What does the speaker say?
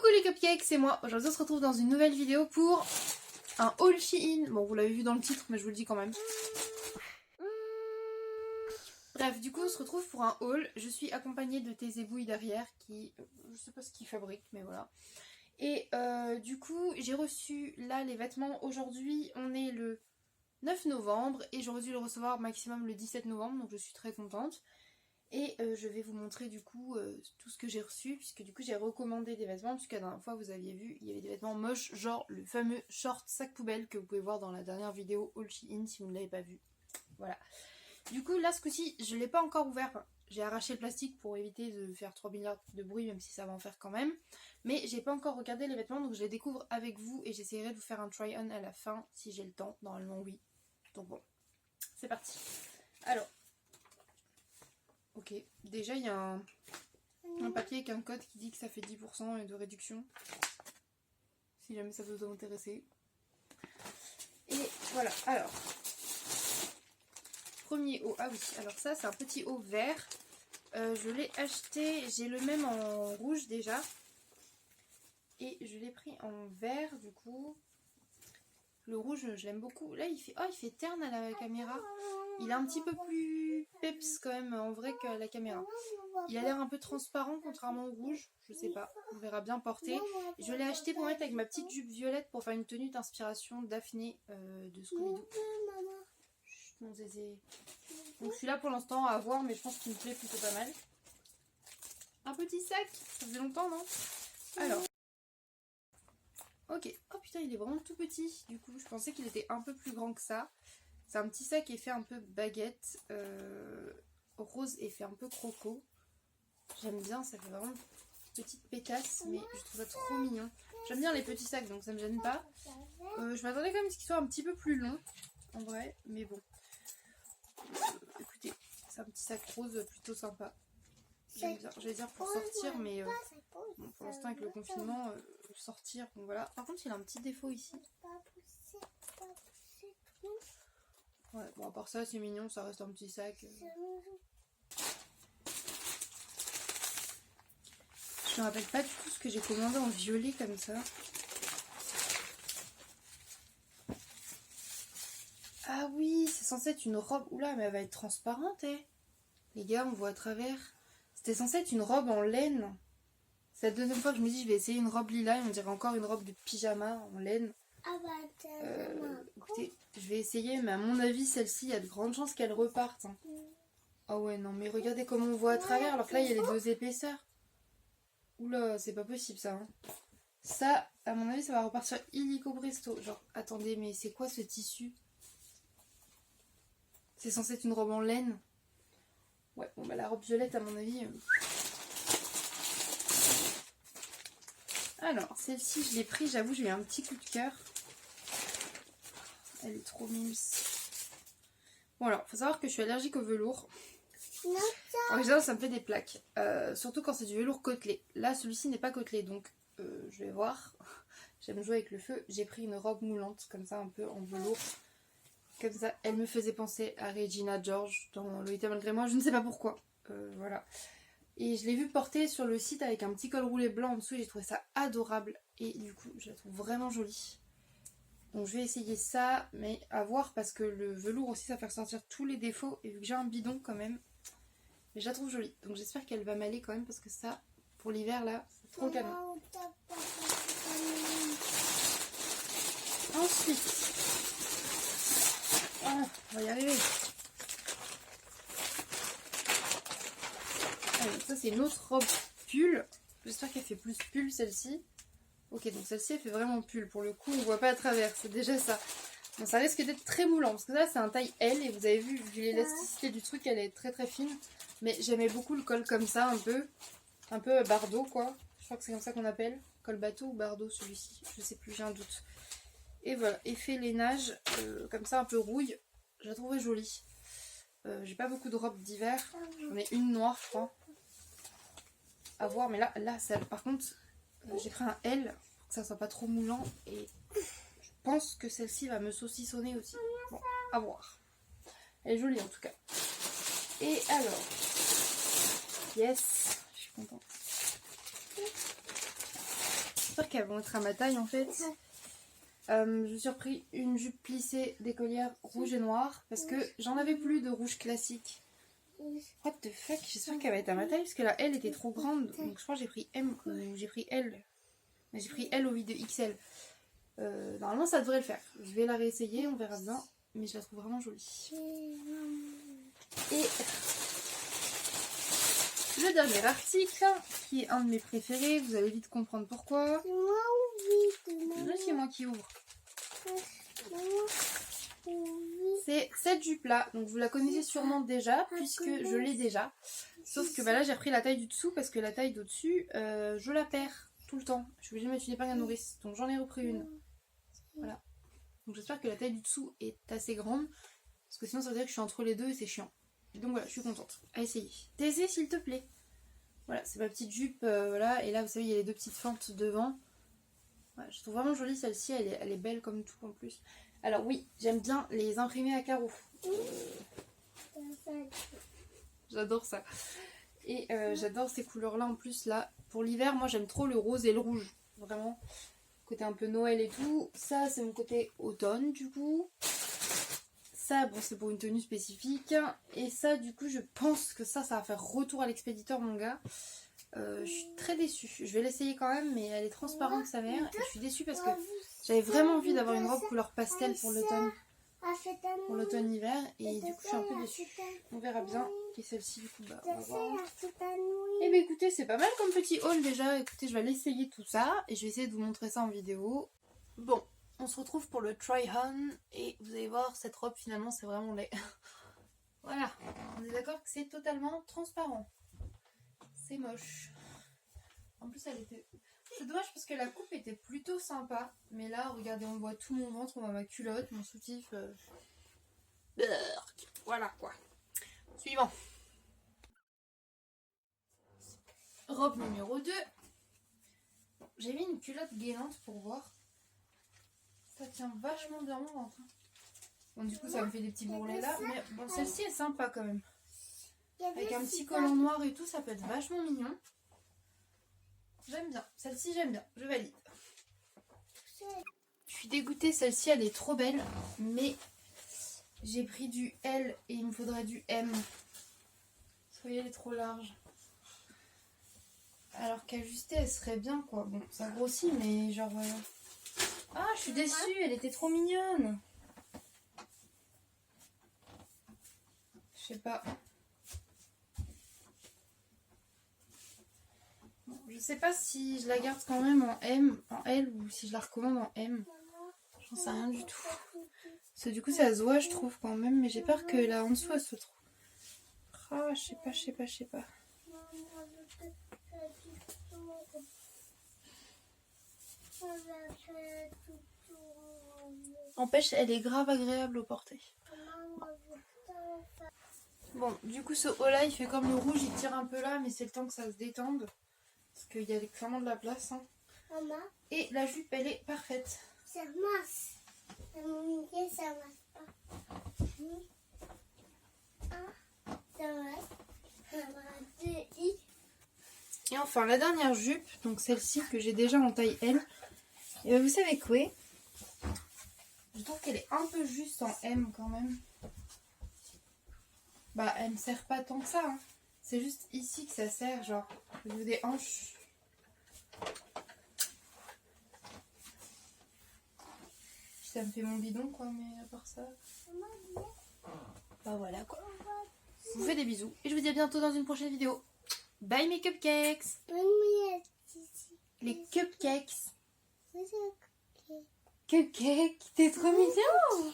Coucou les cupcakes, c'est moi. Aujourd'hui on se retrouve dans une nouvelle vidéo pour un haul Shein. Bon, vous l'avez vu dans le titre mais je vous le dis quand même. Bref, du coup on se retrouve pour un haul. Je suis accompagnée de Tézébouille derrière qui... je sais pas ce qu'il fabrique mais voilà. Et du coup j'ai reçu là les vêtements. Aujourd'hui on est le 9 novembre et j'aurais dû le recevoir maximum le 17 novembre, donc je suis très contente. Et je vais vous montrer du coup tout ce que j'ai reçu, puisque du coup j'ai recommandé des vêtements, puisque la dernière fois vous aviez vu, il y avait des vêtements moches, genre le fameux short sac poubelle que vous pouvez voir dans la dernière vidéo haul Shein si vous ne l'avez pas vu. Voilà. Du coup là ce coup-ci je ne l'ai pas encore ouvert, j'ai arraché le plastique pour éviter de faire 3 milliards de bruit, même si ça va en faire quand même. Mais j'ai pas encore regardé les vêtements, donc je les découvre avec vous et j'essaierai de vous faire un try-on à la fin si j'ai le temps, normalement oui. Donc bon, c'est parti. Alors... ok, déjà il y a un papier avec un code qui dit que ça fait 10% de réduction. Si jamais ça peut vous intéresser. Et voilà, alors. Premier haut, ah oui, alors ça c'est un petit haut vert. Je l'ai acheté, j'ai le même en rouge déjà. Et je l'ai pris en vert du coup. Le rouge je l'aime beaucoup. Là il fait terne à la caméra. Il est un petit peu plus peps quand même en vrai qu'à la caméra. Il a l'air un peu transparent contrairement au rouge, je sais pas, on verra bien porter. Je l'ai acheté pour mettre avec ma petite jupe violette pour faire une tenue d'inspiration Daphné de Scooby-Doo. Chut mon zézé. Donc celui-là pour l'instant à voir, mais je pense qu'il me plaît plutôt pas mal. Un petit sac, ça faisait longtemps non? Alors. Ok, oh putain il est vraiment tout petit du coup, je pensais qu'il était un peu plus grand que ça. C'est un petit sac effet un peu baguette, rose effet un peu croco. J'aime bien, ça fait vraiment une petite pétasse, mais je trouve ça trop mignon. J'aime bien les petits sacs, donc ça me gêne pas. Je m'attendais quand même à ce qu'il soit un petit peu plus long, en vrai, mais bon. Écoutez, c'est un petit sac rose plutôt sympa. J'aime bien, j'allais dire pour sortir, mais bon, pour l'instant avec le confinement, sortir, bon voilà. Par contre, il a un petit défaut ici. Ouais, bon à part ça, c'est mignon, ça reste un petit sac. Je me rappelle pas du tout ce que j'ai commandé en violet comme ça. Ah oui, c'est censé être une robe. Oula, mais elle va être transparente, eh. Les gars, on voit à travers. C'était censé être une robe en laine. C'est la deuxième fois que je me dis je vais essayer une robe lilas et on dirait encore une robe de pyjama en laine. Écoutez, je vais essayer, mais à mon avis, celle-ci, il y a de grandes chances qu'elle reparte. Hein. Ah ouais, non, mais regardez comment on voit à travers, alors que là, il y a les deux épaisseurs. Oula, c'est pas possible ça. Hein. Ça, à mon avis, ça va repartir illico presto. Genre, attendez, mais c'est quoi ce tissu? C'est censé être une robe en laine. Ouais, bon bah la robe violette, à mon avis... Alors, celle-ci, je l'ai pris, j'avoue, j'ai eu un petit coup de cœur. Elle est trop mimes. Bon alors, faut savoir que je suis allergique au velours. En général, ça me fait des plaques. Surtout quand c'est du velours côtelé. Là, celui-ci n'est pas côtelé, donc je vais voir. J'aime jouer avec le feu. J'ai pris une robe moulante, comme ça, un peu en velours. Comme ça, elle me faisait penser à Regina George dans Lolita malgré moi. Je ne sais pas pourquoi. Voilà. Et je l'ai vue porter sur le site avec un petit col roulé blanc en dessous et j'ai trouvé ça adorable. Et du coup, je la trouve vraiment jolie. Donc je vais essayer ça, mais à voir parce que le velours aussi, ça fait ressortir tous les défauts. Et vu que j'ai un bidon quand même, mais je la trouve jolie. Donc j'espère qu'elle va m'aller quand même parce que ça, pour l'hiver là, c'est trop canon. Ensuite, oh, on va y arriver. Allez, ça c'est une autre robe pull. J'espère qu'elle fait plus pull celle-ci. Ok, donc celle-ci elle fait vraiment pull. Pour le coup, on voit pas à travers, c'est déjà ça. Bon, ça risque d'être très moulant parce que là c'est un taille L et vous avez vu l'élasticité du truc, elle est très très fine. Mais j'aimais beaucoup le col comme ça, un peu bardeau quoi. Je crois que c'est comme ça qu'on appelle. Col bateau ou bardeau celui-ci, je sais plus, j'ai un doute. Et voilà, effet lainage, comme ça un peu rouille. Je la trouvais jolie. J'ai pas beaucoup de robes d'hiver. J'en ai une noire je crois. À voir, mais là ça, par contre, j'ai pris un L pour que ça soit pas trop moulant. Et je pense que celle-ci va me saucissonner aussi. Bon, à voir. Elle est jolie en tout cas. Et alors, yes, je suis contente. j'espère qu'elles vont être à ma taille en fait. Je me suis repris une jupe plissée d'écolière rouge et noire parce que j'en avais plus de rouge classique. What the fuck, j'espère qu'elle va être à ma taille parce que la L était trop grande. Donc je crois que j'ai pris M ou j'ai pris L. Mais j'ai pris L au lieu de XL. Normalement ça devrait le faire. Je vais la réessayer, on verra bien. Mais je la trouve vraiment jolie. Et le dernier article, qui est un de mes préférés, vous allez vite comprendre pourquoi. C'est moi qui ouvre. C'est cette jupe là, donc vous la connaissez sûrement déjà puisque je l'ai déjà. Sauf que bah là j'ai repris la taille du dessous parce que la taille d'au-dessus, je la perds tout le temps. Je suis obligée de mettre une épingle à nourrice, donc j'en ai repris une. Voilà. Donc j'espère que la taille du dessous est assez grande parce que sinon ça veut dire que je suis entre les deux et c'est chiant. Donc voilà, je suis contente. À essayer. Taisez s'il te plaît. Voilà, c'est ma petite jupe, voilà. Et là vous savez il y a les deux petites fentes devant. Voilà, je trouve vraiment jolie celle-ci, elle est belle comme tout en plus. Alors oui, j'aime bien les imprimés à carreaux. J'adore ça. Et j'adore ces couleurs-là en plus. Là, pour l'hiver, moi j'aime trop le rose et le rouge. Vraiment, côté un peu Noël et tout. Ça, c'est mon côté automne du coup. Ça, bon, c'est pour une tenue spécifique. Et ça, du coup, je pense que ça va faire retour à l'expéditeur, mon gars. Je suis très déçue. Je vais l'essayer quand même, mais elle est transparente sa mère. Et je suis déçue parce que j'avais vraiment envie d'avoir une robe couleur pastel pour l'automne. Pour l'automne-hiver. Et du coup, je suis un peu déçue. On verra bien. Et celle-ci, du coup, bah, on va voir. Et bah écoutez, c'est pas mal comme petit haul déjà. Écoutez, je vais l'essayer tout ça. Et je vais essayer de vous montrer ça en vidéo. Bon, on se retrouve pour le try-on. Et vous allez voir, cette robe, finalement, c'est vraiment laid. Voilà. On est d'accord que c'est totalement transparent. C'est moche. En plus, elle était... C'est dommage parce que la coupe était plutôt sympa. Mais là, regardez, on voit tout mon ventre, on voit ma culotte, mon soutif. Voilà quoi. Suivant. Robe numéro 2. J'ai mis une culotte gainante pour voir. Ça tient vachement bien mon ventre. Bon, du coup, ça me fait des petits bourrelets là. Mais bon, celle-ci est sympa quand même. Avec un petit collant noir et tout, ça peut être vachement mignon. J'aime bien. Celle-ci, j'aime bien. Je valide. Je suis dégoûtée. Celle-ci, elle est trop belle. Mais j'ai pris du L et il me faudrait du M. Vous voyez, elle est trop large. Alors qu'ajustée, elle serait bien, quoi. Bon, ça grossit, mais genre... Ah, je suis déçue. Elle était trop mignonne. Je sais pas. Je sais pas si je la garde quand même en M, en L, ou si je la recommande en M. J'en sais rien du tout. Parce que du coup ça se voit je trouve quand même, mais j'ai peur que là en dessous elle se trouve. Ah, je sais pas. Empêche, elle est grave agréable au porter. Bon, du coup ce haut là il fait comme le rouge, il tire un peu là, mais c'est le temps que ça se détende. Parce qu'il y a clairement de la place. Hein. Et la jupe, elle est parfaite. Ça masse. Ça masse pas. Ça masse. Et enfin, la dernière jupe, donc celle-ci que j'ai déjà en taille L. Et ben, vous savez quoi? Je trouve qu'elle est un peu juste en M quand même. Bah, elle ne sert pas tant que ça. Hein. C'est juste ici que ça sert, genre, au niveau des hanches. Ça me fait mon bidon, quoi, mais à part ça... Bah voilà, quoi. Je vous fais des bisous. Et je vous dis à bientôt dans une prochaine vidéo. Bye mes cupcakes. Les cupcakes. Cupcake, t'es trop mignon.